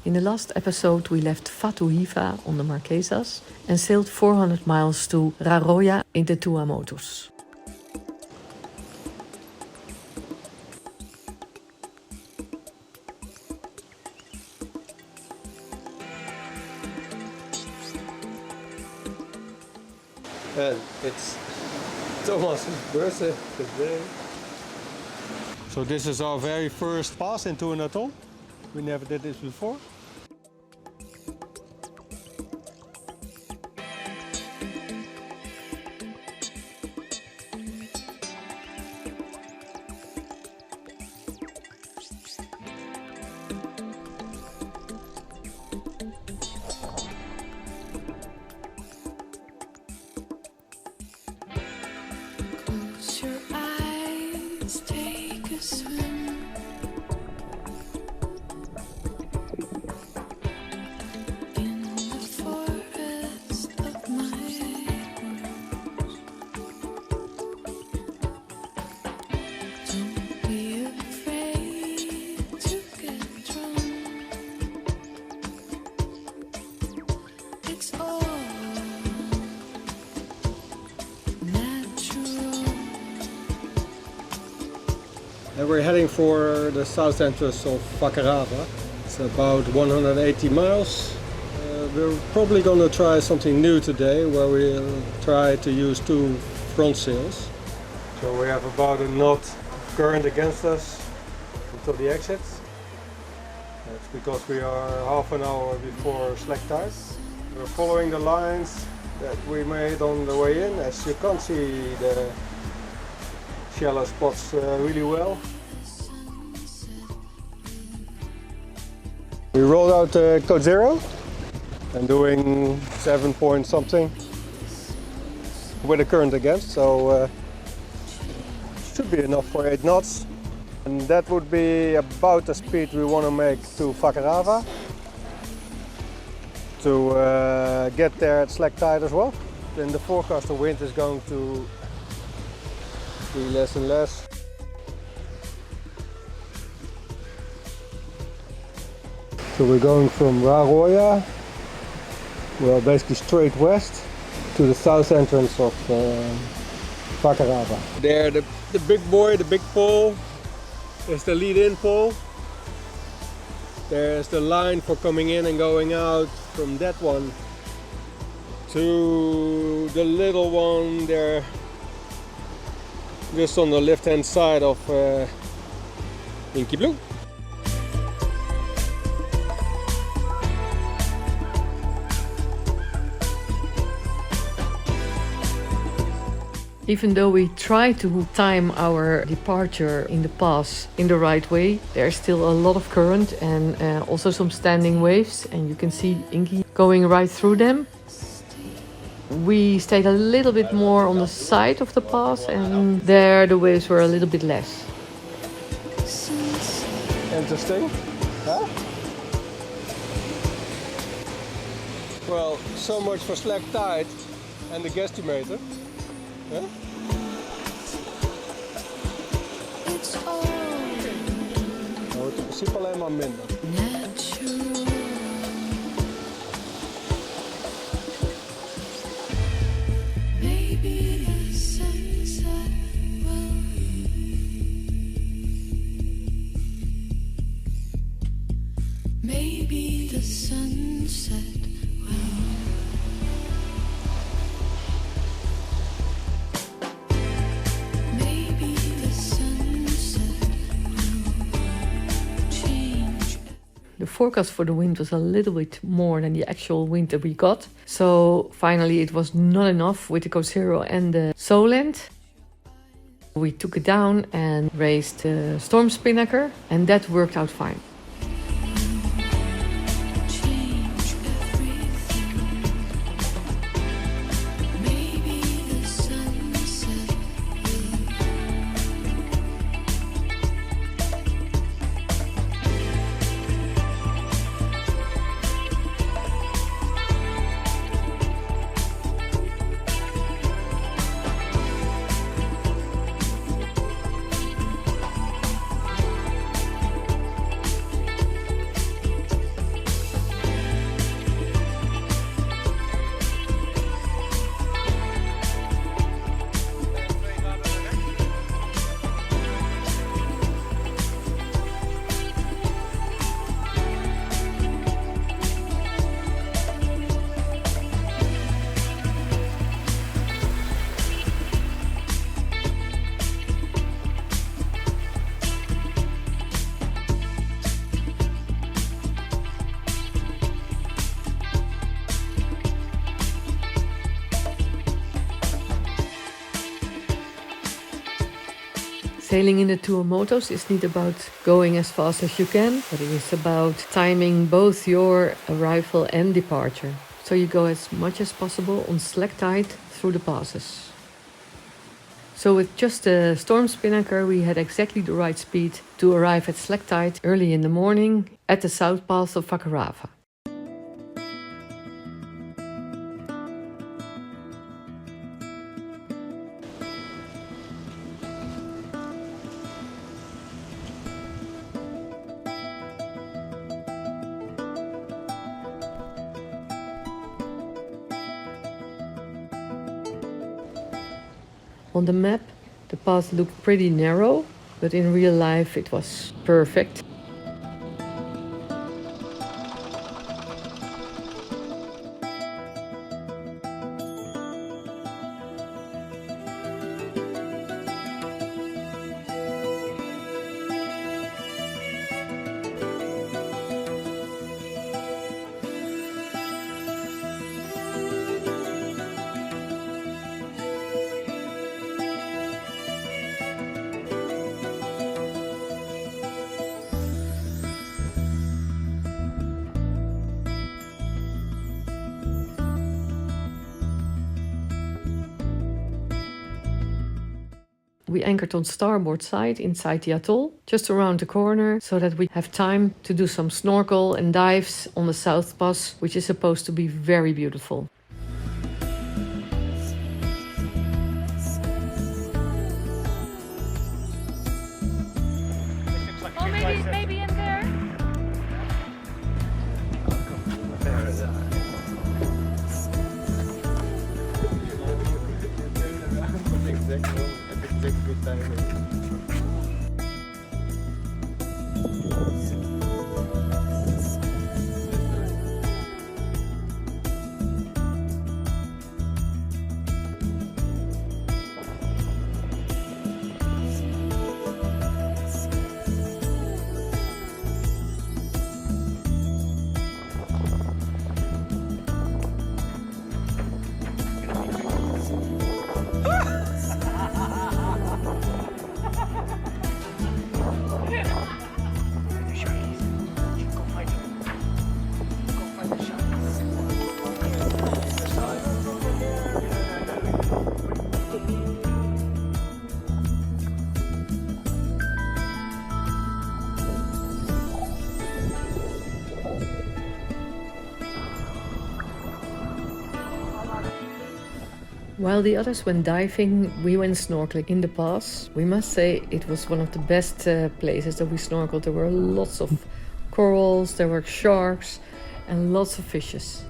In the last episode we left Fakarava on the Marquesas and sailed 400 miles to Raroia in the Tuamotus. And it's Thomas' birthday today. So this is our very first pass into an atol. We never did this before. And we're heading for the south entrance of Fakarava. It's about 180 miles. We're probably going to try something new today, where we'll try to use 2 front sails. So we have about a knot current against us until the exit. That's because we are half an hour before slack tide. We're following the lines that we made on the way in. As you can't see the shallow spots really well. We rolled out code 0 and doing 7 point something with the current against, so should be enough for 8 knots. And that would be about the speed we want to make to Fakarava to get there at slack tide as well. In the forecast the wind is going to be less and less. So we're going from Raroia, well, basically straight west to the south entrance of Fakarava. There, the big boy, the big pole, is the lead-in pole. There's the line for coming in and going out from that one to the little one there, just on the left-hand side of Inky Blue. Even though we try to time our departure in the pass in the right way, there's still a lot of current and also some standing waves, and you can see Inky going right through them. We stayed a little bit more on the side of the pass, and there the waves were a little bit less. Interesting, huh? Well, so much for slack tide and the guesstimator. Huh? Nou, het in principe alleen maar minder. Maybe the sunset will. Maybe the sunset will change. The forecast for the wind was a little bit more than the actual wind that we got. So finally it was not enough with the code 0 and the Solent. We took it down and raised the storm spinnaker, and that worked out fine. Sailing in the Tuamotus is not about going as fast as you can, but it is about timing both your arrival and departure. So you go as much as possible on slack tide through the passes. So with just a storm spinnaker, we had exactly the right speed to arrive at slack tide early in the morning at the south pass of Fakarava. On the map, the path looked pretty narrow, but in real life it was perfect. We anchored on starboard side inside the atol, just around the corner, so that we have time to do some snorkel and dives on the South Pass, which is supposed to be very beautiful. Maybe in there. While the others went diving, we went snorkeling in the pass. We must say it was one of the best places that we snorkeled. There were lots of corals, there were sharks and lots of fishes.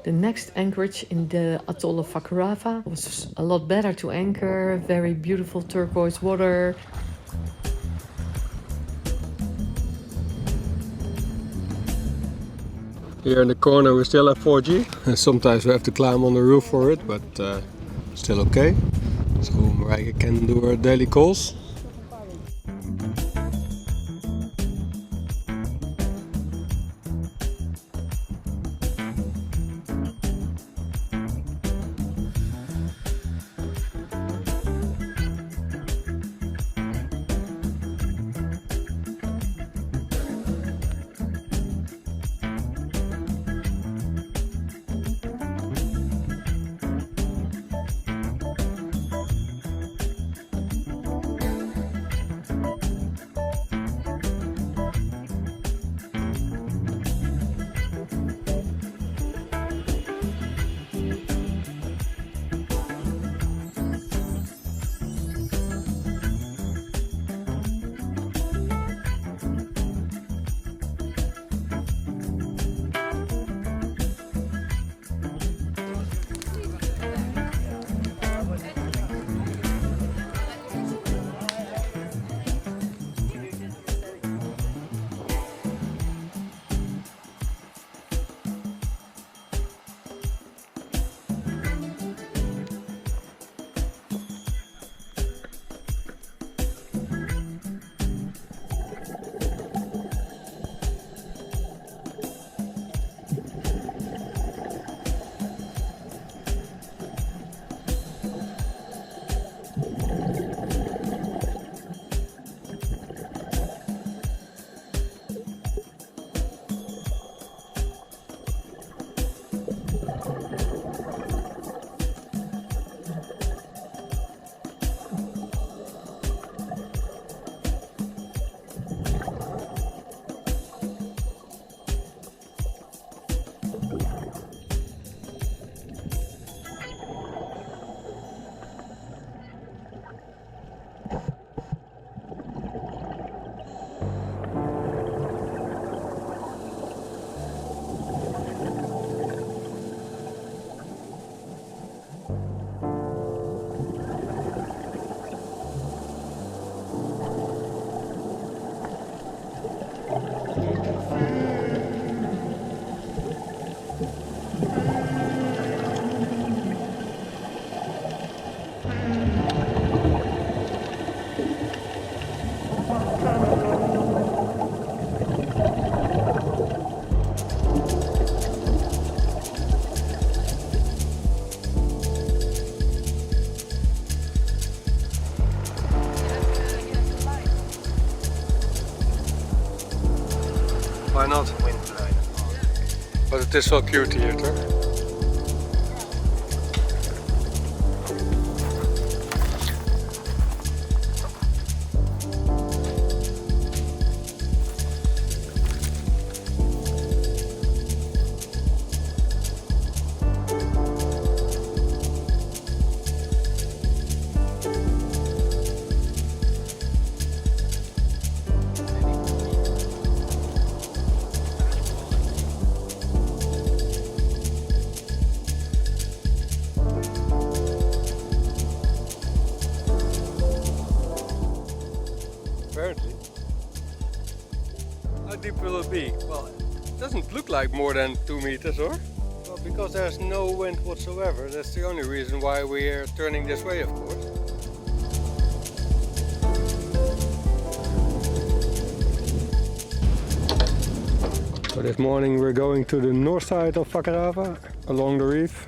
The next anchorage in the atol of Fakarava was a lot better to anchor, very beautiful turquoise water. Here in the corner we still have 4G. Sometimes we have to climb on the roof for it, but still okay. So Maria can do her daily calls. Why not? But it is so cute here, toch? Apparently. How deep will it be? Well, it doesn't look like more than 2 meters, or? Well, because there's no wind whatsoever. That's the only reason why we're turning this way, of course. So this morning we're going to the north side of Fakarava, along the reef.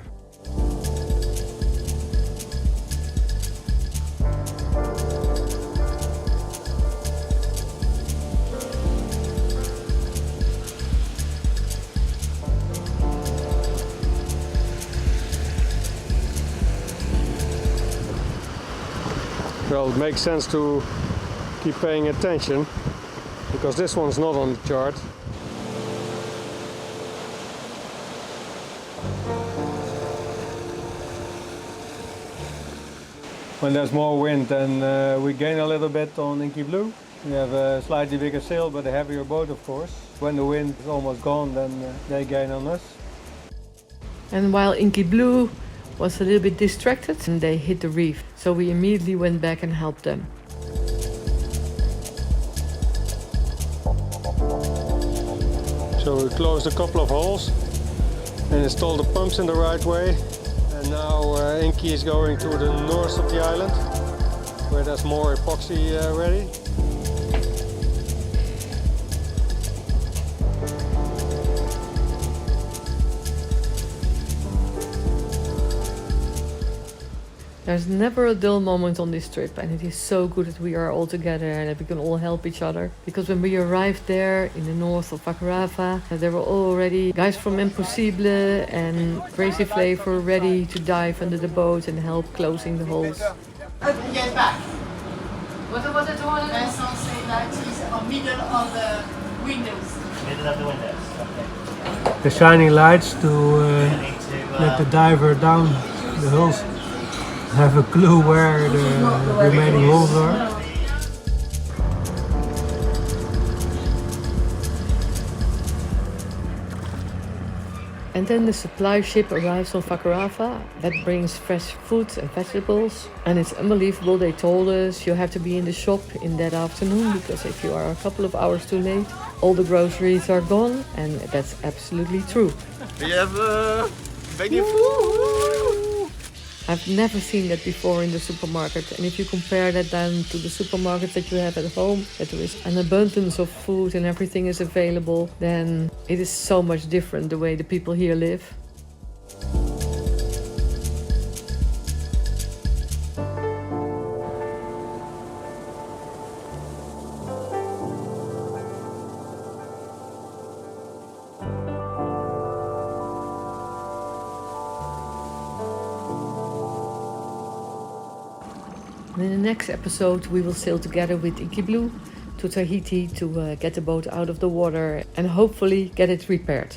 Well, it makes sense to keep paying attention, because this one's not on the chart. When there's more wind, then we gain a little bit on Inky Blue. We have a slightly bigger sail, but a heavier boat, of course. When the wind is almost gone, then they gain on us. And while Inky Blue was a little bit distracted, and they hit the reef, so we immediately went back and helped them. So we closed a couple of holes and installed the pumps in the right way. And now Inky is going to the north of the island, where there's more epoxy ready. There's never a dull moment on this trip, and it is so good that we are all together and that we can all help each other. Because when we arrived there in the north of Fakarava, there were already guys from Impossible and Crazy Flavor ready to dive under the boat and help closing the holes. Get back. What was it one? There's something that is on middle of the windows. Middle of the windows. Okay. The shining lights to Need to, let the diver down the holes have a clue where the remaining holes are. And then the supply ship arrives on Fakarava. That brings fresh food and vegetables. And it's unbelievable, they told us you have to be in the shop in that afternoon, because if you are a couple of hours too late, all the groceries are gone. And that's absolutely true. we have baby food. I've never seen that before in the supermarket. And if you compare that then to the supermarkets that you have at home, that there is an abundance of food and everything is available, then it is so much different the way the people here live. And in the next episode, we will sail together with Inky Blue to Tahiti to get the boat out of the water and hopefully get it repaired.